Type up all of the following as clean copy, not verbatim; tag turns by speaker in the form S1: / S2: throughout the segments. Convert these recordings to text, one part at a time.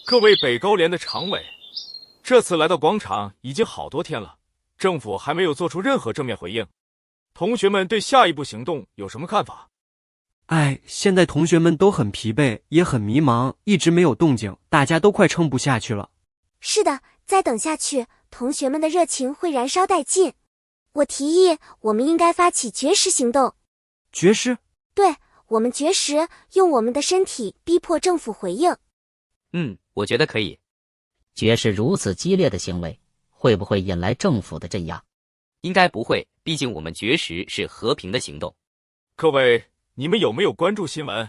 S1: 各位北高联的常委，这次来到广场已经好多天了，政府还没有做出任何正面回应。同学们对下一步行动有什么看法？
S2: 现在同学们都很疲惫，也很迷茫，一直没有动静，大家都快撑不下去了。
S3: 是的，再等下去，同学们的热情会燃烧殆尽。我提议，我们应该发起绝食行动。
S2: 绝食？
S3: 对，我们绝食，用我们的身体逼迫政府回应。
S4: 我觉得可以。
S5: 绝食如此激烈的行为，会不会引来政府的镇压？
S4: 应该不会，毕竟我们绝食是和平的行动。
S1: 各位，你们有没有关注新闻？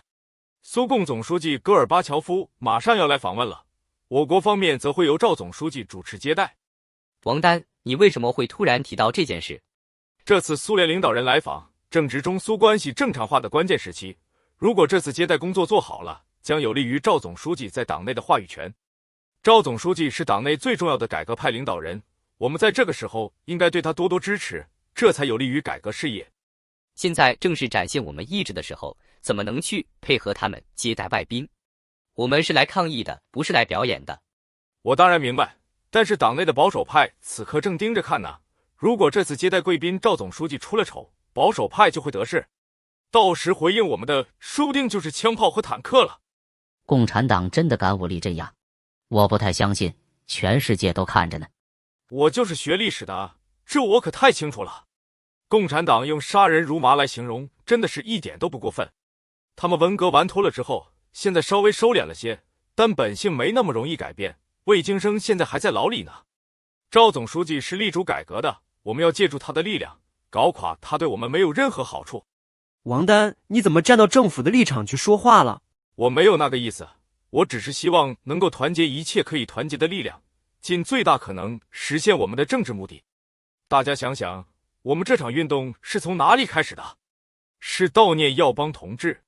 S1: 苏共总书记戈尔巴乔夫马上要来访问了，我国方面则会由赵总书记主持接待。
S4: 王丹，你为什么会突然提到这件事？
S1: 这次苏联领导人来访，正值中苏关系正常化的关键时期。如果这次接待工作做好了，将有利于赵总书记在党内的话语权。赵总书记是党内最重要的改革派领导人，我们在这个时候应该对他多多支持，这才有利于改革事业。
S4: 现在正是展现我们意志的时候，怎么能去配合他们接待外宾？我们是来抗议的，不是来表演的。
S1: 我当然明白，但是党内的保守派此刻正盯着看呢。如果这次接待贵宾赵总书记出了丑，保守派就会得势，到时回应我们的说不定就是枪炮和坦克了。
S5: 共产党真的敢武力镇压？我不太相信，全世界都看着呢。
S1: 我就是学历史的，这我可太清楚了。共产党用杀人如麻来形容，真的是一点都不过分。他们文革玩脱了之后，现在稍微收敛了些，但本性没那么容易改变。魏京生现在还在牢里呢。赵总书记是力主改革的，我们要借助他的力量，搞垮他对我们没有任何好处。
S2: 王丹，你怎么站到政府的立场去说话了？
S1: 我没有那个意思，我只是希望能够团结一切可以团结的力量，尽最大可能实现我们的政治目的。大家想想，我们这场运动是从哪里开始的？是悼念耀邦同志。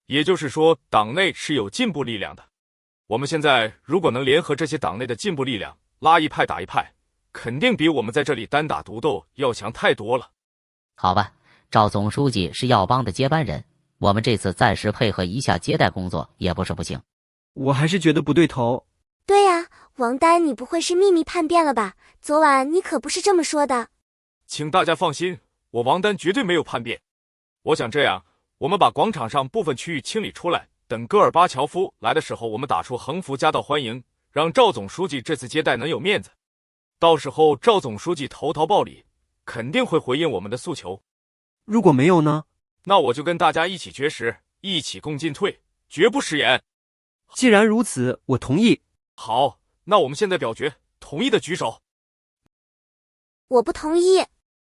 S1: 也就是说，党内是有进步力量的。我们现在如果能联合这些党内的进步力量，拉一派打一派，肯定比我们在这里单打独斗要强太多了。
S5: 好吧，赵总书记是耀邦的接班人，我们这次暂时配合一下接待工作也不是不行。
S2: 我还是觉得不对头。
S3: 对呀，王丹，你不会是秘密叛变了吧？昨晚你可不是这么说的。
S1: 请大家放心，我王丹绝对没有叛变。我想这样，我们把广场上部分区域清理出来，等戈尔巴乔夫来的时候，我们打出横幅夹道欢迎，让赵总书记这次接待能有面子。到时候赵总书记投桃报李，肯定会回应我们的诉求。
S2: 如果没有呢？
S1: 那我就跟大家一起绝食，一起共进退，绝不食言。
S2: 既然如此，我同意。
S1: 好，那我们现在表决，同意的举手。
S3: 我不同意。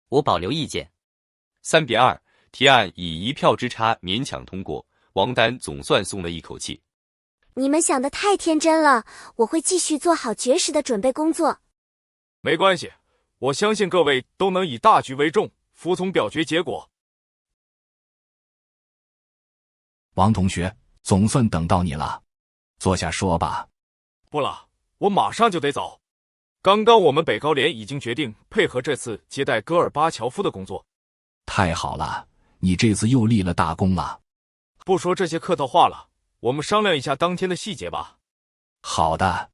S4: 我保留意见。
S6: 3-2，提案以1票之差勉强通过，王丹总算松了一口气。
S3: 你们想得太天真了，我会继续做好绝食的准备工作。
S1: 没关系，我相信各位都能以大局为重，服从表决结果。
S7: 王同学，总算等到你了，坐下说吧。
S1: 不了，我马上就得走。刚刚我们北高联已经决定配合这次接待戈尔巴乔夫的工作。
S7: 太好了，你这次又立了大功了。
S1: 不说这些客套话了，我们商量一下当天的细节吧。
S7: 好的。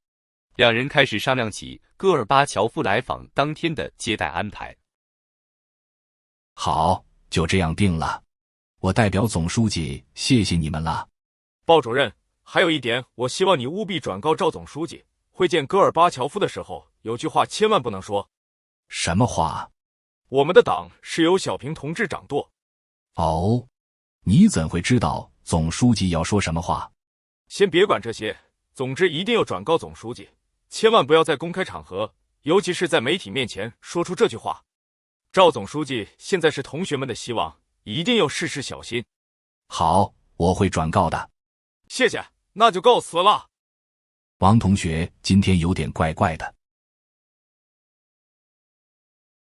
S6: 两人开始商量起戈尔巴乔夫来访当天的接待安排。
S7: 好，就这样定了。我代表总书记谢谢你们了。
S1: 鲍主任，还有一点，我希望你务必转告赵总书记，会见戈尔巴乔夫的时候，有句话千万不能说。
S7: 什么话？
S1: 我们的党是由小平同志掌舵。
S7: 哦，你怎会知道总书记要说什么话？
S1: 先别管这些，总之一定要转告总书记，千万不要在公开场合，尤其是在媒体面前说出这句话。赵总书记现在是同学们的希望，一定要事事小心。
S7: 好，我会转告的。
S1: 谢谢，那就告辞了。
S7: 王同学今天有点怪怪的。